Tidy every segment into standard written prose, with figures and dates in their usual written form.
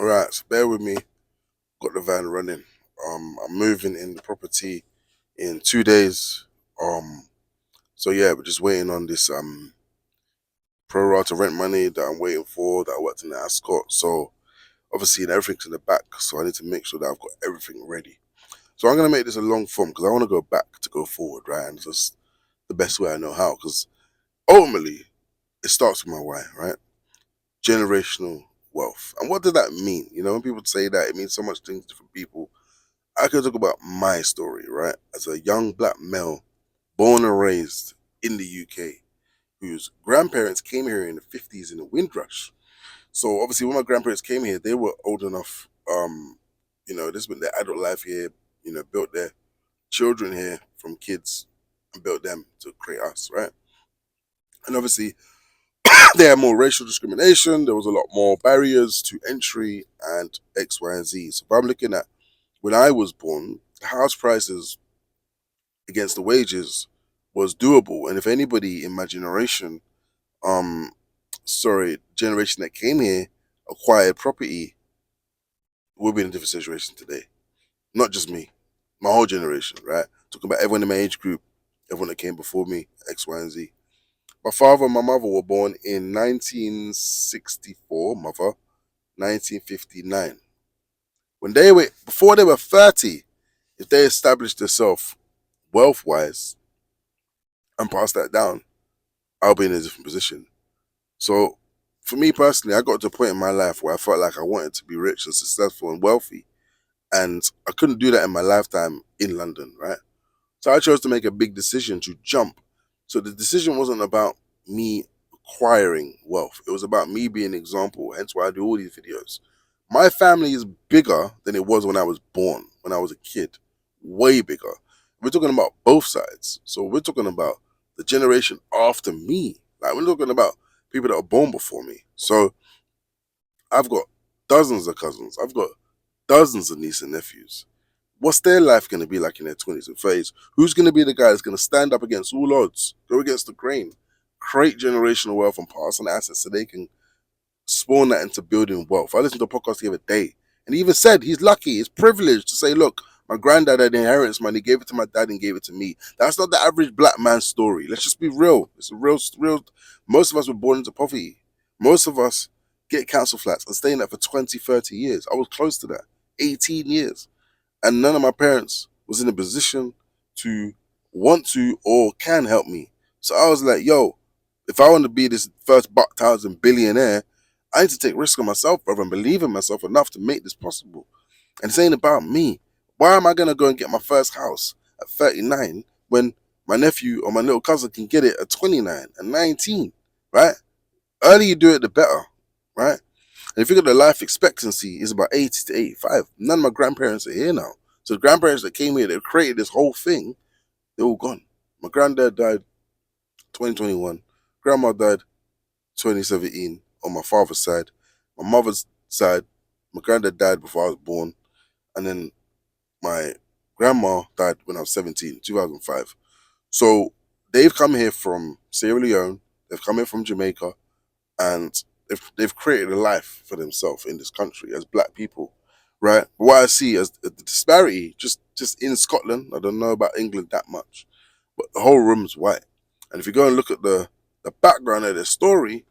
All right, so bear with me. Got the van running. I'm moving in the property in 2 days. Um, so yeah, we're just waiting on this pro rata rent money that I'm waiting for. That I worked in the Ascot. So obviously, everything's in the back. So I need to make sure that I've got everything ready. So I'm gonna make this a long form because I want to go back to go forward, right? And it's just the best way I know how. Because ultimately, it starts with my why, right? Generational wealth. And what does that mean? When people say that, it means so much things to different people. I could talk about my story, right? As a young black male, born and raised in the UK, whose grandparents came here in the 50s in the Windrush. So obviously, when my grandparents came here, they were old enough. This been their adult life here. Built their children here from kids and built them to create us, right? And obviously, there had more racial discrimination. There was a lot more barriers to entry and X, Y, and Z. So if I'm looking at when I was born, house prices against the wages was doable. And if anybody in my generation, um, generation that came here, acquired property, we'll be in a different situation today. Not just me, my whole generation, right? Talking about everyone in my age group, everyone that came before me, X, Y, and Z. My father and my mother were born in 1964, mother, 1959. Before they were 30, if they established themselves wealth wise and passed that down, I'll be in a different position. So for me personally, I got to a point in my life where I felt like I wanted to be rich and successful and wealthy. And I couldn't do that in my lifetime in London, right? So I chose to make a big decision to jump. So the decision wasn't about me acquiring wealth. It was about me being an example. Hence why I do all these videos. My family is bigger than it was when I was born, when I was a kid. Way bigger. We're talking about both sides. So we're talking about the generation after me. Like we're talking about people that are born before me. So I've got dozens of cousins. I've got dozens of nieces and nephews. What's their life going to be like in their 20s and 30s? Who's going to be the guy that's going to stand up against all odds, go against the grain, create generational wealth and pass on assets so they can spawn that into building wealth? I listened to a podcast the other day, and he even said he's lucky, he's privileged to say, look, my granddad had inheritance money, gave it to my dad and gave it to me. That's not the average black man's story. Let's just be real. It's a real. Most of us were born into poverty. Most of us get council flats and stay in that for 20, 30 years. I was close to that, 18 years. And none of my parents was in a position to want to or can help me. So I was like, yo, if I want to be this first buck thousand billionaire, I need to take risk on myself, brother, and believe in myself enough to make this possible. And it's ain't about me. Why am I gonna go and get my first house at 39 when my nephew or my little cousin can get it at 29 and 19, right? Earlier you do it, the better, right? And if you look at the life expectancy is about 80 to 85. None of my grandparents are here now. So the grandparents that came here, that created this whole thing, they're all gone. My granddad died 2021. Grandma died 2017 on my father's side. My mother's side, my granddad died before I was born. And then my grandma died when I was 17, 2005. So they've come here from Sierra Leone, they've come here from Jamaica, and they've created a life for themselves in this country as black people, right? What I see as the disparity, just in Scotland, I don't know about England that much, but the whole room's white. And if you go and look at the background of their story,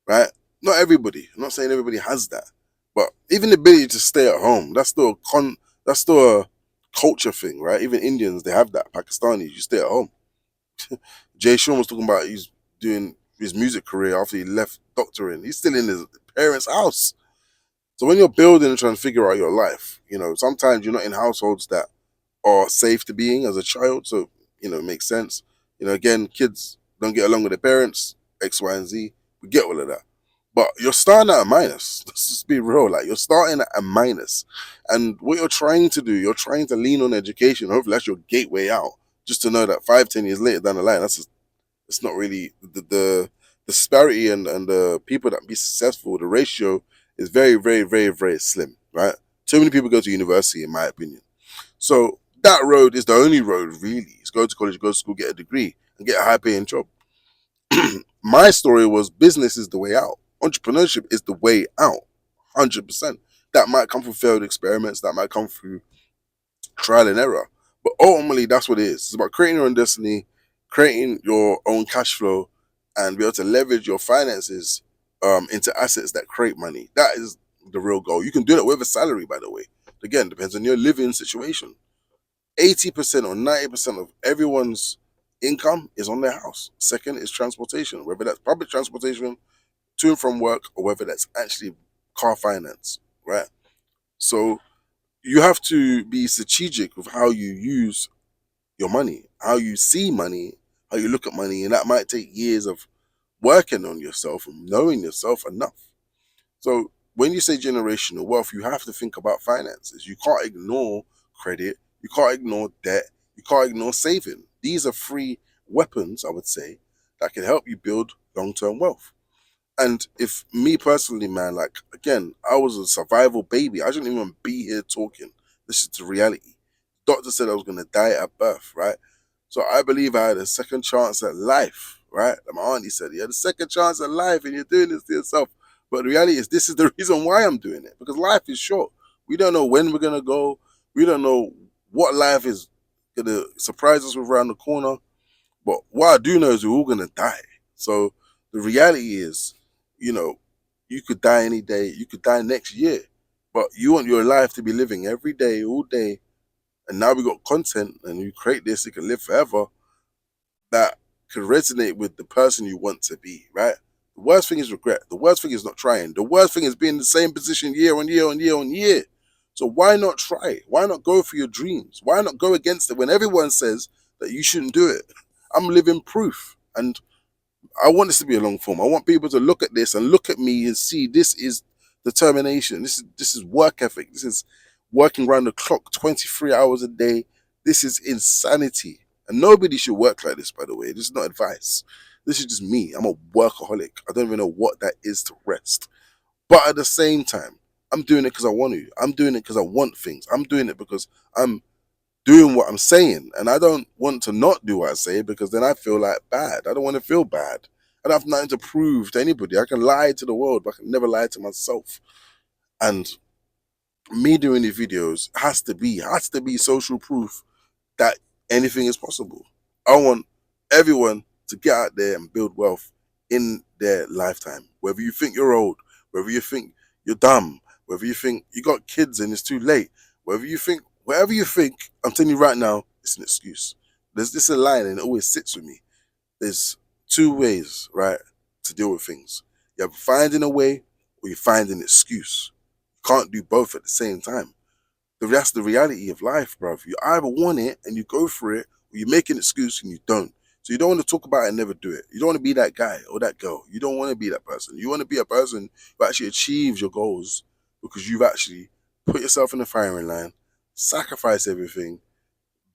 right? Not everybody. I'm not saying everybody has that, but even the ability to stay at home, that's still a culture thing, right? Even Indians, they have that. Pakistanis, you stay at home. Jay Sean was talking about he's doing his music career after he left doctoring. He's still in his parents' house. So when you're building and trying to figure out your life, sometimes you're not in households that are safe to be in as a child. So, it makes sense. Again, kids don't get along with their parents, X, Y, and Z. We get all of that. But you're starting at a minus. Let's just be real. Like you're starting at a minus. And what you're trying to do, you're trying to lean on education. Hopefully that's your gateway out. Just to know that 5, 10 years later down the line, it's not really the disparity and the people that be successful, the ratio is very, very, very, very slim, right? Too many people go to university, in my opinion. So that road is the only road really. Is go to college, go to school, get a degree, and get a high paying job. My story was business is the way out. Entrepreneurship is the way out. 100%. That might come from failed experiments, that might come through trial and error. But ultimately, that's what it is. It's about creating your own destiny, creating your own cash flow, and be able to leverage your finances into assets that create money. That is the real goal. You can do that with a salary, by the way. Again, depends on your living situation. 80% or 90% of everyone's income is on their house. Second is transportation, whether that's public transportation to and from work or whether that's actually car finance, right? So you have to be strategic with how you use your money, how you see money, how you look at money, and that might take years of working on yourself and knowing yourself enough. So when you say generational wealth, you have to think about finances. You can't ignore credit, you can't ignore debt, you can't ignore saving. These are three weapons, I would say, that can help you build long-term wealth. And if me personally, man, like again, I was a survival baby. I shouldn't even be here talking. This is the reality. Doctor said I was gonna die at birth, right? So I believe I had a second chance at life, right? Like my auntie said, you had a second chance at life and you're doing this to yourself. But the reality is this is the reason why I'm doing it. Because life is short. We don't know when we're gonna go. We don't know what life is gonna surprise us with around the corner. But what I do know is we're all gonna die. So the reality is, you know, you could die any day, you could die next year. But you want your life to be living every day, all day. And now we got content and you create this, it can live forever, that can resonate with the person you want to be, right? The worst thing is regret. The worst thing is not trying. The worst thing is being in the same position year on year on year on year. So why not try? Why not go for your dreams? Why not go against it when everyone says that you shouldn't do it? I'm living proof. And I want this to be a long form. I want people to look at this and look at me and see this is determination. This is work ethic. This is working around the clock 23 hours a day. This is insanity. And nobody should work like this, by the way. This is not advice. This is just me. I'm a workaholic. I don't even know what that is to rest. But at the same time, I'm doing it because I want to. I'm doing it because I want things. I'm doing it because I'm doing what I'm saying. And I don't want to not do what I say because then I feel like bad. I don't want to feel bad. I don't have nothing to prove to anybody. I can lie to the world, but I can never lie to myself. And me doing these videos has to be social proof that anything is possible. I want everyone to get out there and build wealth in their lifetime. Whether you think you're old, whether you think you're dumb, whether you think you got kids and it's too late, whatever you think, I'm telling you right now, it's an excuse. There's this a line and it always sits with me. There's two ways, right, to deal with things. You have finding a way or you find an excuse. You can't do both at the same time. That's the reality of life, bro. You either want it and you go for it, or you make an excuse and you don't. So you don't want to talk about it and never do it. You don't want to be that guy or that girl. You don't want to be that person. You want to be a person who actually achieves your goals because you've actually put yourself in the firing line, sacrificed everything,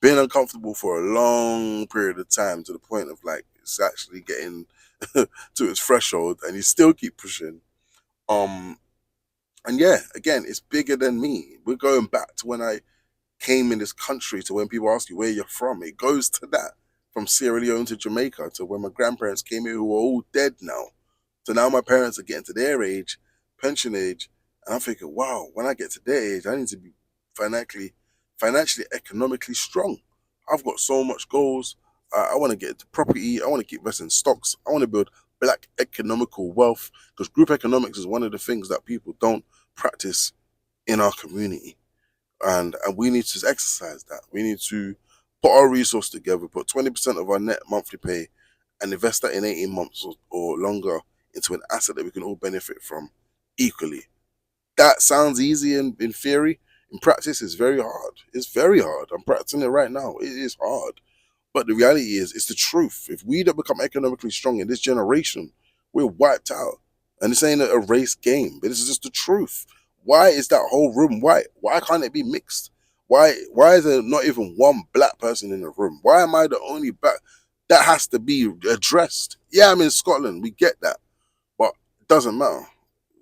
been uncomfortable for a long period of time to the point of like it's actually getting to its threshold, and you still keep pushing. Um, and yeah, again, it's bigger than me. We're going back to when I came in this country to when people ask you where you're from. It goes to that. From Sierra Leone to Jamaica to when my grandparents came here who are all dead now. So now my parents are getting to their age, pension age, and I'm thinking, wow, when I get to their age, I need to be financially, economically strong. I've got so much goals. I want to get into property. I want to keep investing in stocks. I want to build black economical wealth because group economics is one of the things that people don't practice in our community, and we need to exercise that. We need to put our resource together, put 20% of our net monthly pay, and invest that in 18 months or longer into an asset that we can all benefit from equally. That sounds easy in theory. In practice, it's very hard. It's very hard. I'm practicing it right now. It is hard. But the reality is, it's the truth. If we don't become economically strong in this generation, we're wiped out. And this ain't a race game, but this is just the truth. Why is that whole room white? Why can't it be mixed? Why is there not even one black person in the room? Why am I the only black? That has to be addressed. Yeah, I'm in Scotland. We get that. But it doesn't matter.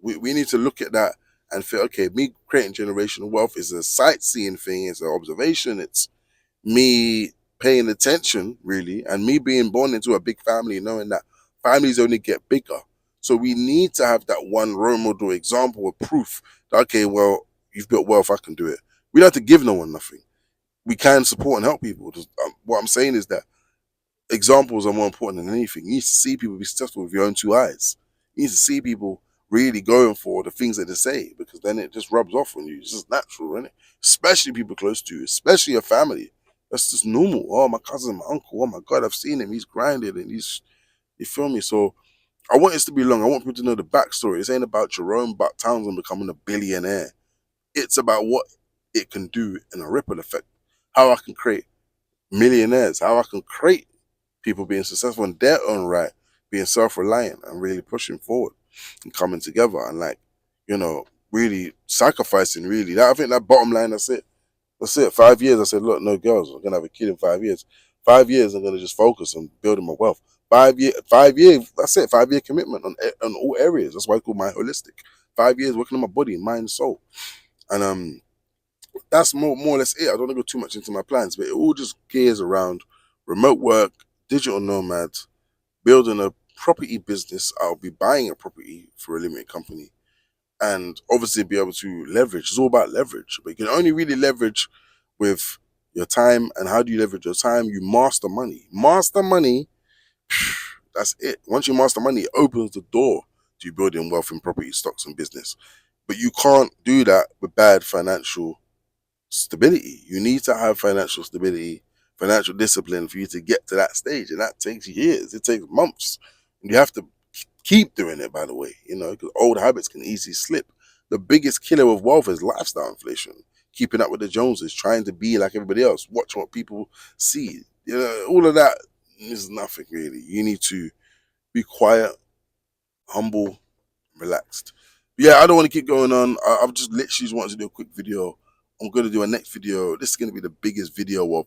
We need to look at that and feel, okay, me creating generational wealth is a sightseeing thing, it's an observation, it's me paying attention, really, and me being born into a big family, knowing that families only get bigger. So we need to have that one role model example of proof Okay, well, you've built wealth, I can do it. We don't have to give no one nothing. We can support and help people. What I'm saying is that examples are more important than anything. You need to see people be successful with your own two eyes. You need to see people really going for the things that they say, because then it just rubs off on you. It's just natural, isn't it? Especially people close to you, especially your family. That's just normal. Oh, my cousin, my uncle. Oh my God, I've seen him. He's grinded and he's, you feel me? So I want this to be long. I want people to know the backstory. This ain't about Jerome Buck Townsend becoming a billionaire. It's about what it can do in a ripple effect. How I can create millionaires. How I can create people being successful in their own right, being self-reliant and really pushing forward and coming together and like, really sacrificing really. That, I think that bottom line, that's it. That's it. 5 years, I said, look, no girls, I'm gonna have a kid in 5 years. 5 years, I'm gonna just focus on building my wealth. 5 years, that's it. 5 year commitment on all areas. That's why I call my holistic. 5 years working on my body, mind, soul. And that's more or less it. I don't want to go too much into my plans, but it all just gears around remote work, digital nomads, building a property business. I'll be buying a property for a limited company and obviously be able to leverage. It's all about leverage, but you can only really leverage with your time. And how do you leverage your time? You master money. Master money. That's it. Once you master money, it opens the door to you building wealth in property, stocks, and business. But you can't do that with bad financial stability. You need to have financial stability, financial discipline for you to get to that stage. And that takes years, it takes months. And you have to keep doing it, by the way, because old habits can easily slip. The biggest killer of wealth is lifestyle inflation, keeping up with the Joneses, trying to be like everybody else, watch what people see. All of that is nothing really. You need to be quiet, humble, relaxed. Yeah, I don't want to keep going on. I've just literally just wanted to do a quick video. I'm going to do a next video. This is going to be the biggest video of,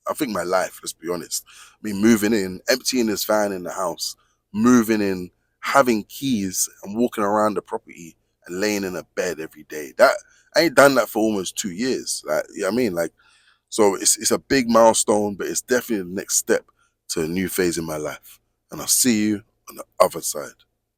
I think, my life, let's be honest. Me moving in, emptying this van in the house, moving in, having keys and walking around the property and laying in a bed every day. That I ain't done that for almost 2 years. Like, you know what I mean? Like, so it's a big milestone, but it's definitely the next step to a new phase in my life. And I'll see you on the other side.